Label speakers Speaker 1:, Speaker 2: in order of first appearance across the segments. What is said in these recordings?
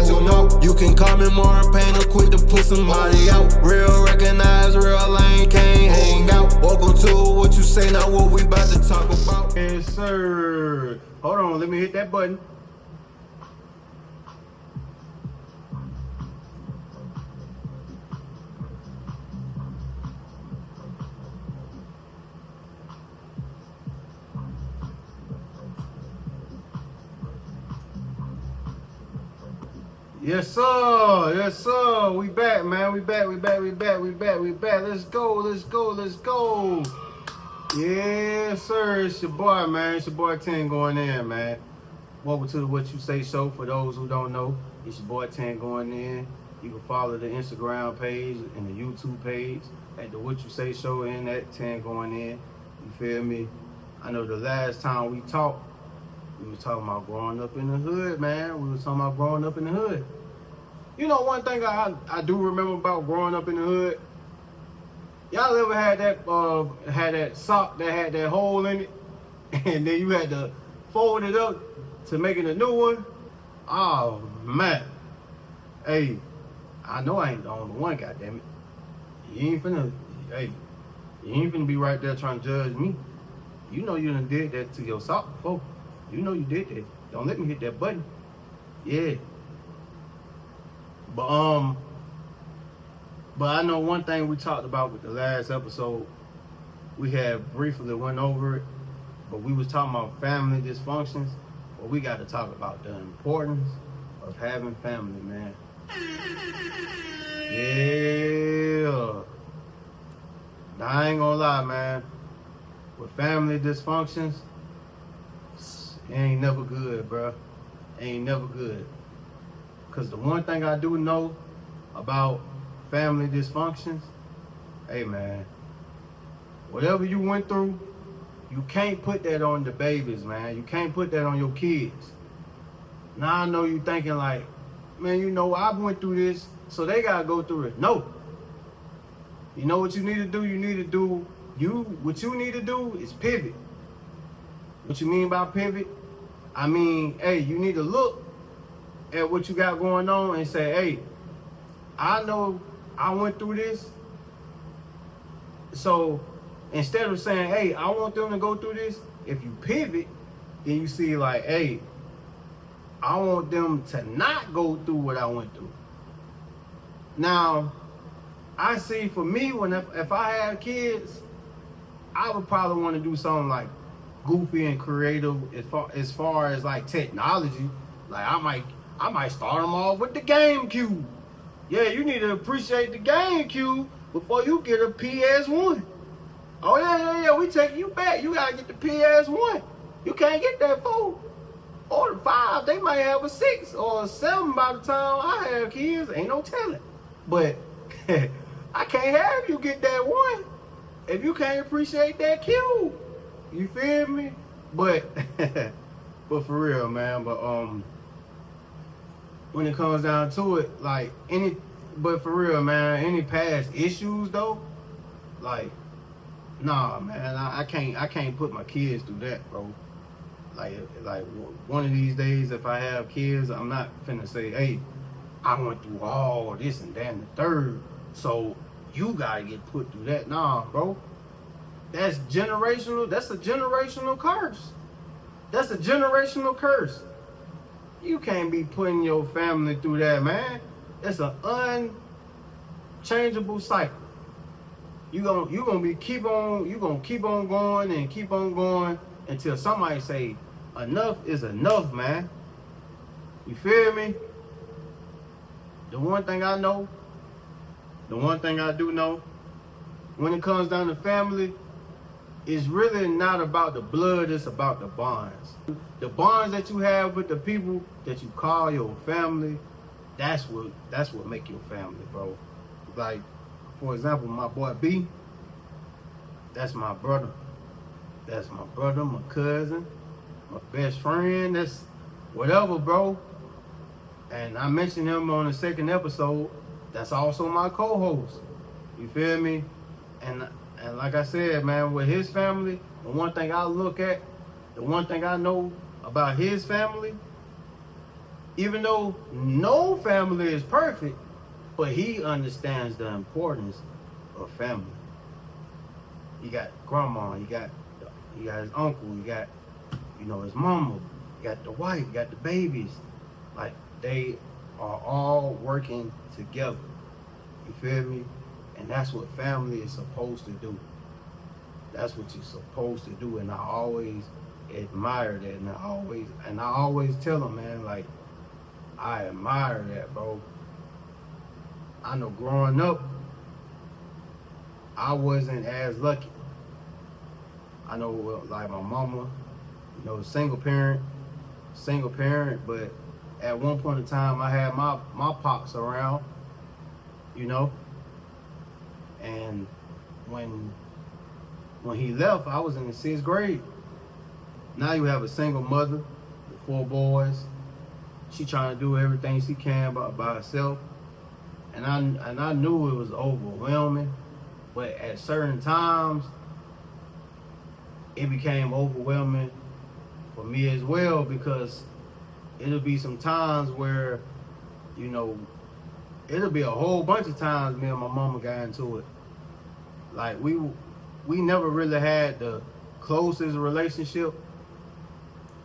Speaker 1: what you know. You can call me more pain or quick to put somebody out. Real recognize, real lane, can't hang out. Welcome to what you say, not what we about to talk about.
Speaker 2: Yes, sir. Hold on, let me hit that button. Yes, sir. Yes, sir. We back, man. We back. Let's go. Yes, sir. It's your boy, man. It's your boy 10 going in, man. Welcome to the What You Say show. For those who don't know, it's your boy 10 going in. You can follow the Instagram page and the YouTube page at the What You Say show and at 10 going in. You feel me? I know the last time we talked, we was talking about growing up in the hood, man. We was talking about growing up in the hood. You know, one thing I do remember about growing up in the hood, y'all ever had that sock that had that hole in it, and then you had to fold it up to make it a new one? Oh, man. Hey, I know I ain't the only one, goddammit. You ain't finna be right there trying to judge me. You know you done did that to your sock before. You know you did that. Don't let me hit that button. Yeah. But I know one thing we talked about with the last episode, we had briefly went over it, but we was talking about family dysfunctions. But we got to talk about the importance of having family, man. Yeah. Now, I ain't gonna lie, man. With family dysfunctions, it ain't never good, bro. Ain't never good. Because the one thing I do know about family dysfunctions, hey, man, whatever you went through, you can't put that on the babies, man. You can't put that on your kids. Now I know you thinking like, man, you know, I went through this, so they got to go through it. No. You know what you need to do? What you need to do is pivot. What you mean by pivot? I mean, hey, you need to look at what you got going on and say, hey, I know I went through this. So instead of saying, hey, I want them to go through this, if you pivot, then you see like, hey, I want them to not go through what I went through. Now, I see for me, if I had kids, I would probably want to do something like goofy and creative as far as like technology. Like I might start them off with the GameCube. Yeah, you need to appreciate the GameCube before you get a PS1. Oh yeah, we taking you back. You gotta get the PS1. You can't get that 4 or the 5. They might have a 6 or a 7 by the time I have kids. Ain't no telling. But I can't have you get that 1 if you can't appreciate that cube. You feel me? But but for real, man. But when it comes down to it, like but for real, man, any past issues though, like, nah, man, I can't put my kids through that, bro. Like one of these days, if I have kids, I'm not finna say, hey, I went through all this and that and the third, so you gotta get put through that. Nah, bro. That's generational. That's a generational curse. That's a generational curse. You can't be putting your family through that, man. It's an unchangeable cycle. You gonna keep on going until somebody say enough is enough, man. You feel me? The one thing I do know, when it comes down to family, it's really not about the blood, it's about the bonds. The bonds that you have with the people that you call your family, that's what make your family, bro. Like, for example, my boy B, that's my brother. That's my brother, my cousin, my best friend, that's whatever, bro. And I mentioned him on the second episode. That's also my co-host. You feel me? And like I said, man, with his family, the one thing I look at, the one thing I know about his family, Even though no family is perfect, but he understands the importance of family. You got grandma, you got his uncle, you got, his mama, you got the wife, you got the babies. Like, they are all working together. You feel me? And that's what family is supposed to do. That's what you're supposed to do. And I always admire that. And I always tell them, man, like, I admire that, bro. I know growing up, I wasn't as lucky. I know, like, my mama, single parent, but at one point in time, I had my pops around, and when he left, I was in the 6th grade. Now you have a single mother with 4 boys. She trying to do everything she can by herself. And I knew it was overwhelming, but at certain times, it became overwhelming for me as well, because it'll be some times where, it'll be a whole bunch of times me and my mama got into it. Like, we never really had the closest relationship,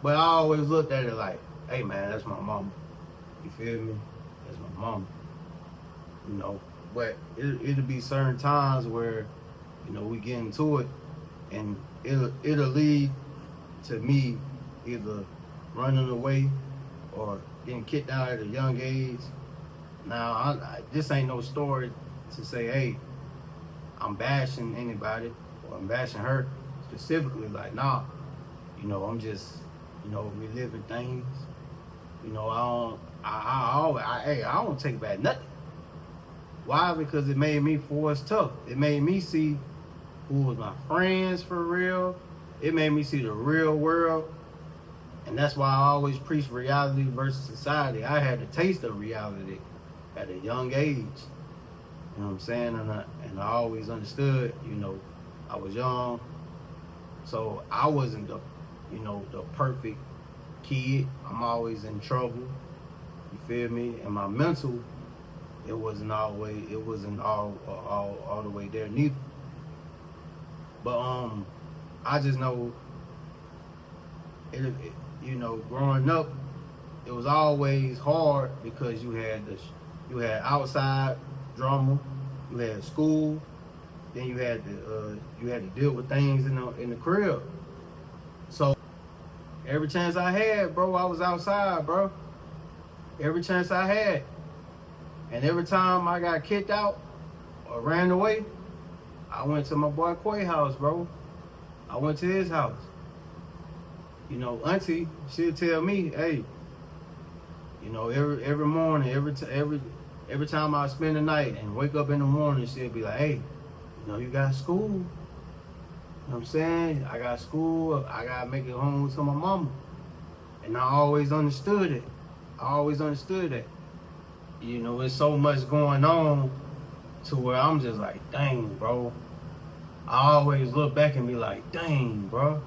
Speaker 2: but I always looked at it like, hey man, that's my mama. You feel me? That's my mama. But it'll be certain times where, we get into it, and it'll lead to me either running away or getting kicked out at a young age. Now, this ain't no story to say, hey, I'm bashing anybody or I'm bashing her specifically. Like, nah, I'm just, reliving things. I don't take back nothing. Why? Because it made me force tough. It made me see who was my friends for real. It made me see the real world. And that's why I always preach reality versus society. I had a taste of reality at a young age. You know what I'm saying? And I always understood, I was young. So I wasn't the perfect kid. I'm always in trouble. You feel me? And my mental, it wasn't all the way there neither. But I just know growing up, it was always hard because you had outside drama, you had school, then you had to deal with things in the crib. So every chance I had, bro, I was outside, bro. Every chance I had. And every time I got kicked out or ran away, I went to my boy Quay house, bro. I went to his house. Auntie, she'll tell me, hey, every morning, every time I spend the night and wake up in the morning, she'll be like, hey, you got school. You know what I'm saying? I got school. I got to make it home to my mama. And I always understood it. There's so much going on to where I'm just like, dang, bro. I always look back and be like, dang, bro.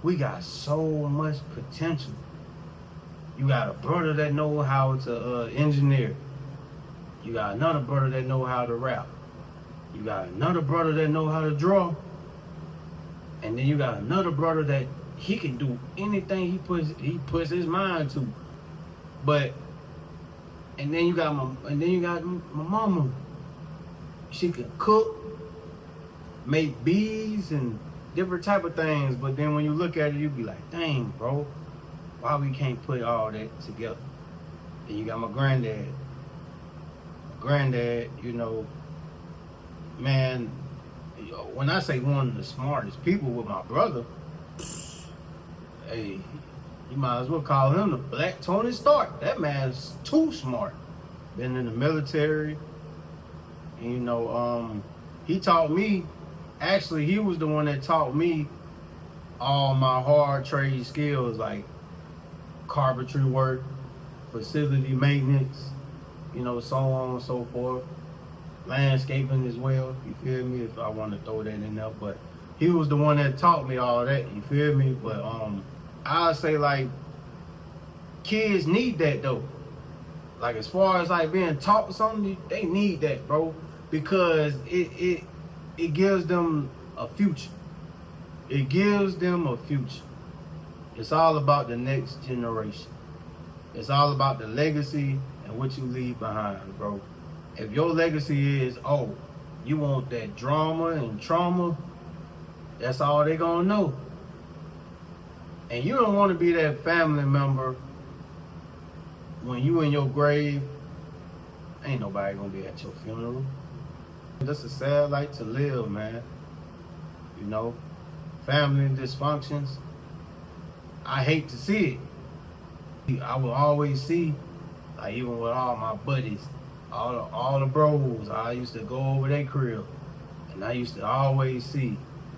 Speaker 2: We got so much potential. You got a brother that know how to engineer. You got another brother that know how to rap. You got another brother that know how to draw. And then you got another brother that he can do anything he puts his mind to. And then you got my mama. She can cook, make beads and different type of things. But then when you look at it, you be like, dang, bro, why we can't put all that together? Then you got my granddad. Man, when I say one of the smartest people with my brother, hey, you might as well call him the Black Tony Stark. That man's too smart. Been in the military. And, he taught me, actually, he was the one that taught me all my hard trade skills, like carpentry work, facility maintenance, so on and so forth. Landscaping as well, you feel me, if I want to throw that in there. But he was the one that taught me all that, you feel me? But I'll say, like, kids need that though. Like as far as like being taught something, they need that, bro, because it gives them a future. It gives them a future. It's all about the next generation. It's all about the legacy and what you leave behind, bro. If your legacy is, oh, you want that drama and trauma, that's all they gonna know. And you don't want to be that family member when you in your grave. Ain't nobody gonna be at your funeral. That's a sad life to live, man. You know, family dysfunctions, I hate to see it. I will always see, like even with all my buddies, all the bros, I used to go over their crib, and I used to always see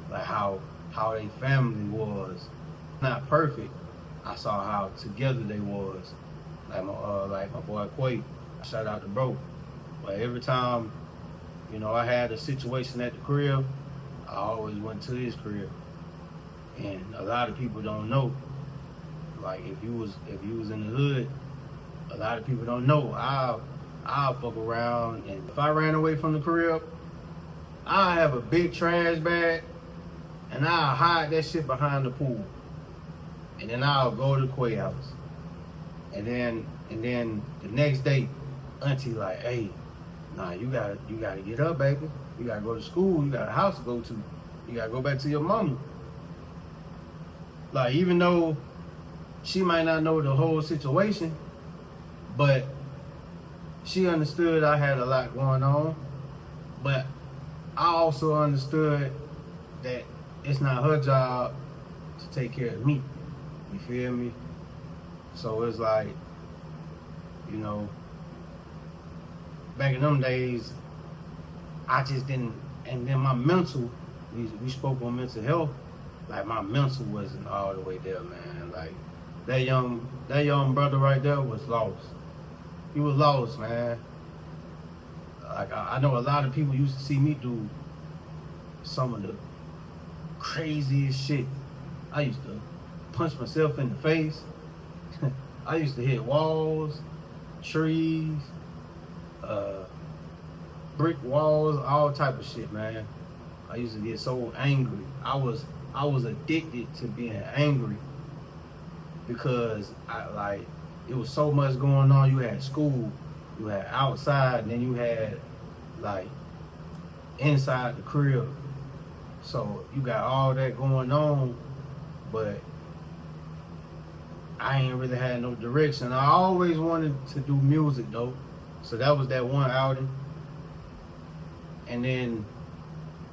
Speaker 2: like how their family was. Not perfect. I saw how together they was. Like my boy Quay, shout out to bro. But every time, you know, I had a situation at the crib, I always went to his crib. And a lot of people don't know. Like if you was in the hood, a lot of people don't know. I'll fuck around, and if I ran away from the crib, I'll have a big trash bag and I'll hide that shit behind the pool. And then I'll go to Quay house. And then the next day, auntie like, hey, nah, you gotta get up, baby. You gotta go to school, you got a house to go to. You gotta go back to your mama. Like, even though she might not know the whole situation, but she understood I had a lot going on. But I also understood that it's not her job to take care of me. You feel me? So it's like, you know, back in them days, I just didn't, and then my mental, we spoke on mental health, like my mental wasn't all the way there, man. Like that young brother right there was lost. He was lost, man. Like I know a lot of people used to see me do some of the craziest shit. I used to punch myself in the face. I used to hit walls, trees, brick walls, all type of shit, man. I used to get so angry. I was addicted to being angry because it was so much going on. You had school, you had outside, and then you had like inside the crib. So you got all that going on, but I ain't really had no direction. I always wanted to do music though. So that was that one outing. And then,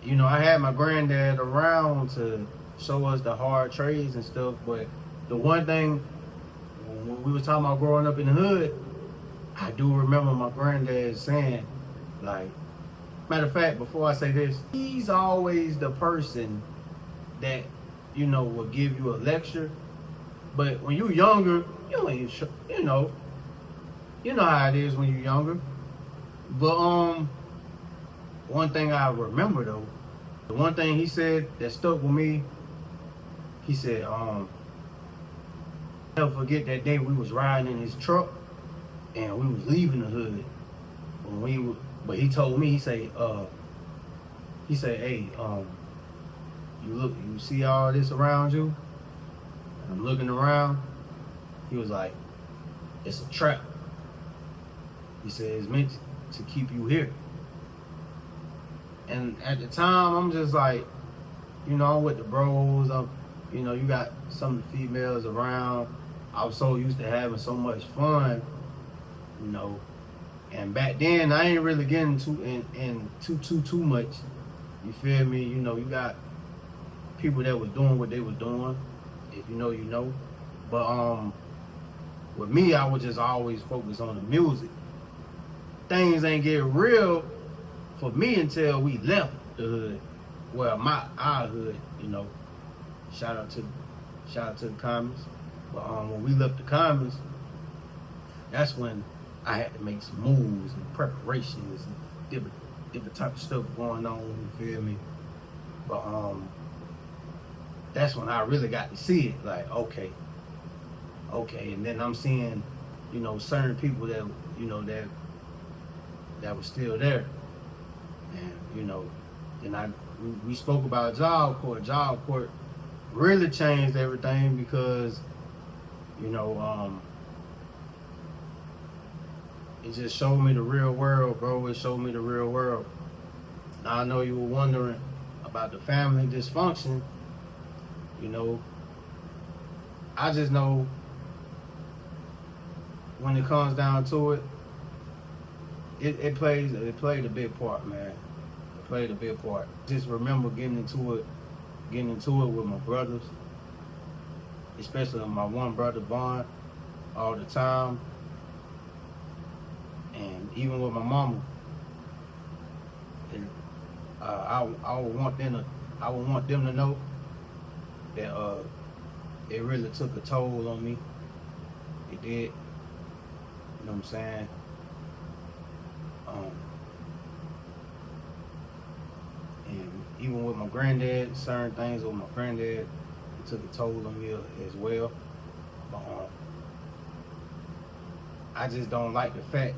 Speaker 2: you know, I had my granddad around to show us the hard trades and stuff, but the one thing, when we were talking about growing up in the hood, I do remember my granddad saying, like, matter of fact, before I say this, he's always the person that, you know, will give you a lecture. But when you're younger, you ain't sure, you know how it is when you're younger. But one thing I remember though, the one thing he said that stuck with me, he said, never forget that day we was riding in his truck and we was leaving the hood. But he told me, he said, hey, you see all this around you? I'm looking around. He was like, it's a trap. He said, it's meant to keep you here. And at the time, I'm just like, you know, I'm with the bros. You know, you got some of the females around. I was so used to having so much fun, you know. And back then, I ain't really getting too much. You feel me? You know, you got people that was doing what they was doing. If you know, you know. But with me, I would just always focus on the music. Things ain't get real for me until we left the hood. Well, our hood, you know. Shout out to the Commons. But when we left the Commons, that's when I had to make some moves and preparations and different type of stuff going on. You feel me? But that's when I really got to see it. Like, okay, and then I'm seeing, you know, certain people that, you know, that was still there. And, you know, then we spoke about job court. Job court really changed everything because, you know, it just showed me the real world, bro. It showed me the real world. Now I know you were wondering about the family dysfunction. You know, I just know when it comes down to it, it played a big part, man. It played a big part. Just remember getting into it with my brothers, especially my one brother Vaughn, all the time, and even with my mama. And I would want them to know that it really took a toll on me. It did. You know what I'm saying? And even with my granddad, certain things with my granddad, it took a toll on me as well. But I just don't like the fact,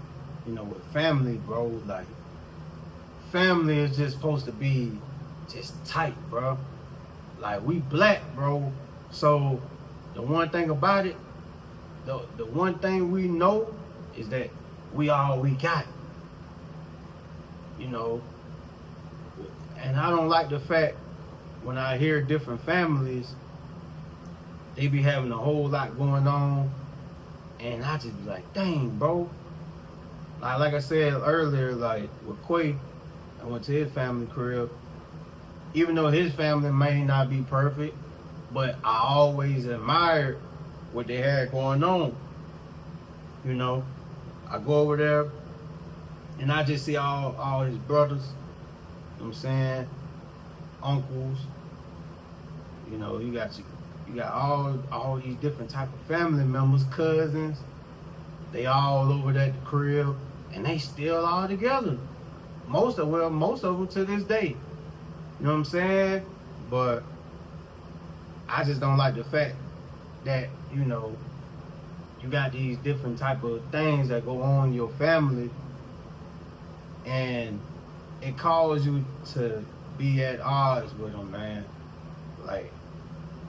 Speaker 2: you know, with family, bro, like, family is just supposed to be just tight, bro. Like, we black, bro. So the one thing about it, the one thing we know is that we all we got. You know, and I don't like the fact when I hear different families, they be having a whole lot going on, and I just be like, dang, bro. Like I said earlier, like with Quay, I went to his family crib. Even though his family may not be perfect, but I always admired what they had going on. You know, I go over there and I just see all his brothers, you know what I'm saying, uncles. You know, you got all these different type of family members, cousins. They all over at the crib, and they still all together. Most of them to this day. You know what I'm saying? But I just don't like the fact that, you know, you got these different type of things that go on in your family, and it causes you to be at odds with them, man. Like,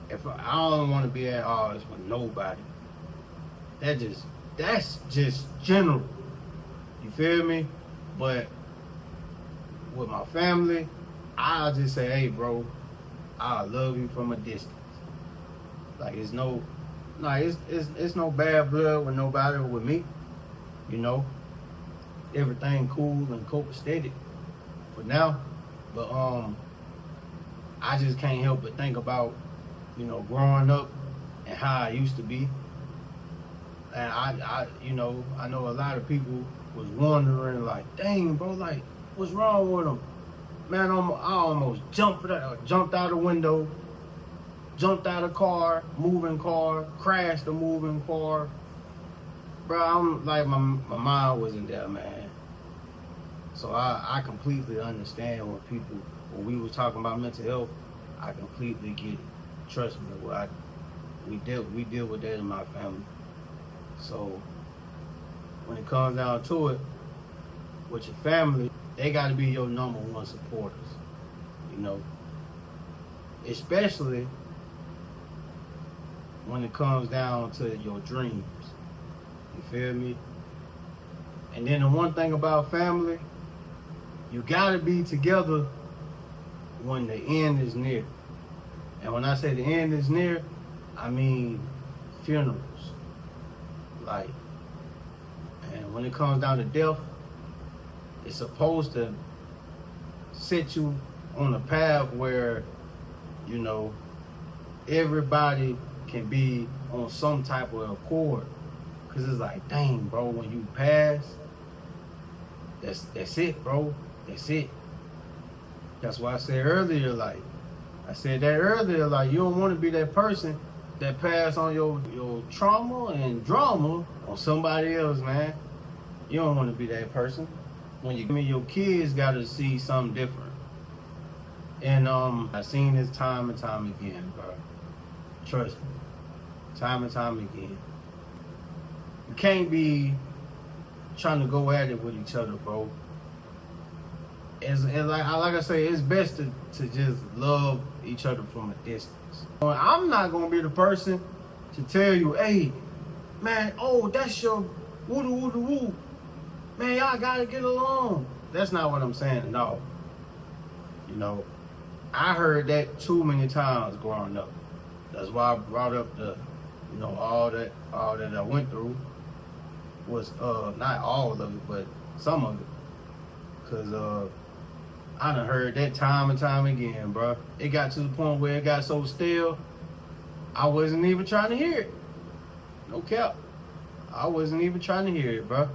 Speaker 2: if I don't want to be at odds with nobody. That's just general. You feel me? But with my family, I'll just say, hey, bro, I love you from a distance. Like, it's no bad blood with nobody with me. You know, everything cool and copacetic for now. But I just can't help but think about, you know, growing up and how I used to be. And I know a lot of people was wondering, like, dang, bro, like, what's wrong with him? Man, I almost jumped out the window, jumped out of car, moving car, crashed a moving car. Bro, I'm like, my mind wasn't there, man. So I completely understand when we was talking about mental health, I completely get it. Trust me, we deal with that in my family. So when it comes down to it, with your family, they got to be your number one supporters, you know, especially when it comes down to your dreams. You feel me? And then the one thing about family, you got to be together when the end is near. And when I say the end is near, I mean funerals. Like, and when it comes down to death, it's supposed to set you on a path where, you know, everybody can be on some type of accord. Cause it's like, dang, bro, when you pass, that's it, bro. That's it. That's why I said earlier, like, you don't want to be that person that pass on your trauma and drama on somebody else, man. You don't want to be that person. Your kids got to see something different. And I've seen this time and time again, bro. Trust me. Time and time again. You can't be trying to go at it with each other, bro. It's like I say, it's best to just love each other from a distance. I'm not gonna be the person to tell you, hey, man, oh, that's your woo-woo-woo. Man, y'all gotta get along. That's not what I'm saying at all. You know, I heard that too many times growing up. That's why I brought up the, you know, all that I went through was not all of it, but some of it. Cause I done heard that time and time again, bro. It got to the point where it got so still, I wasn't even trying to hear it. No cap. I wasn't even trying to hear it, bro.